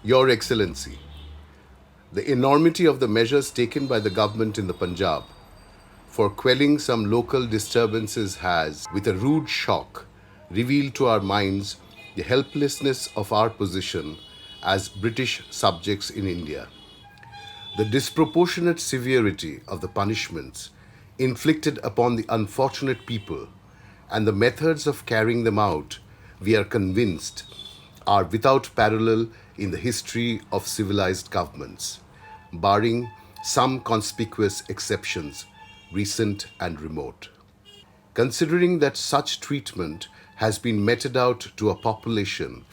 Your Excellency, the enormity of the measures taken by the government in the Punjab for quelling some local disturbances has, with a rude shock, revealed to our minds the helplessness of our position as British subjects in India. The disproportionate severity of the punishments inflicted upon the unfortunate people and the methods of carrying them out, we are convinced, are without parallel in the history of civilized governments, barring some conspicuous exceptions, recent and remote. Considering that such treatment has been meted out to a population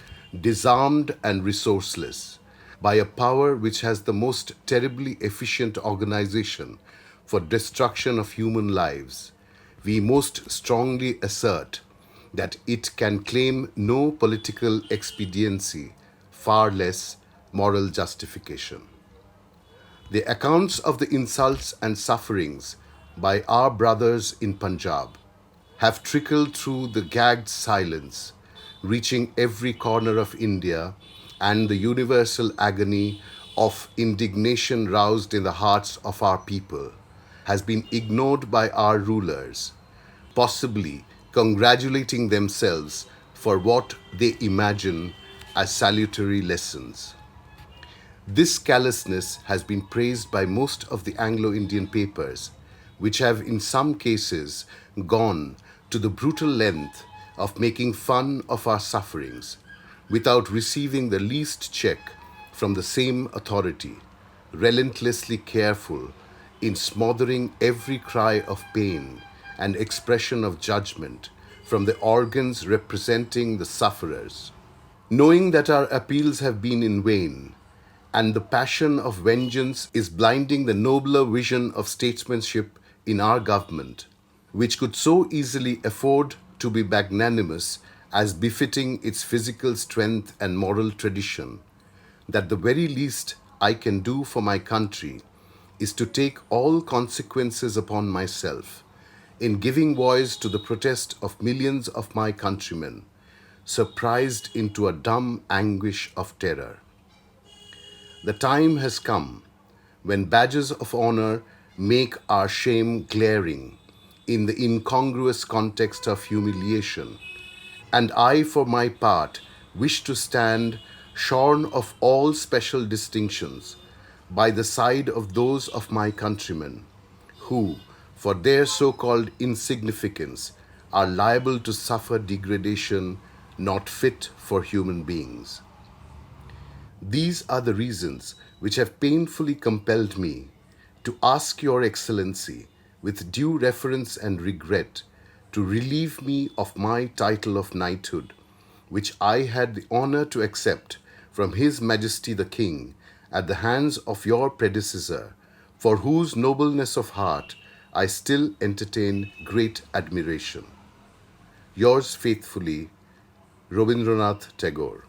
disarmed and resourceless by a power which has the most terribly efficient organization for destruction of human lives, we most strongly assert that it can claim no political expediency, far less moral justification. The accounts of the insults and sufferings by our brothers in Punjab have trickled through the gagged silence, reaching every corner of India, and the universal agony of indignation roused in the hearts of our people has been ignored by our rulers, possibly congratulating themselves for what they imagine as salutary lessons. This callousness has been praised by most of the Anglo-Indian papers, which have in some cases gone to the brutal length of making fun of our sufferings without receiving the least check from the same authority, relentlessly careful in smothering every cry of pain and expression of judgment from the organs representing the sufferers. Knowing that our appeals have been in vain, and the passion of vengeance is blinding the nobler vision of statesmanship in our government, which could so easily afford to be magnanimous as befitting its physical strength and moral tradition, that the very least I can do for my country is to take all consequences upon myself in giving voice to the protest of millions of my countrymen, surprised into a dumb anguish of terror. The time has come when badges of honor make our shame glaring in the incongruous context of humiliation, and I, for my part, wish to stand shorn of all special distinctions by the side of those of my countrymen who, for their so-called insignificance, are liable to suffer degradation not fit for human beings. These are the reasons which have painfully compelled me to ask Your Excellency, with due reverence and regret, to relieve me of my title of knighthood, which I had the honor to accept from His Majesty the King at the hands of your predecessor, for whose nobleness of heart I still entertain great admiration. Yours faithfully, Rabindranath Tagore.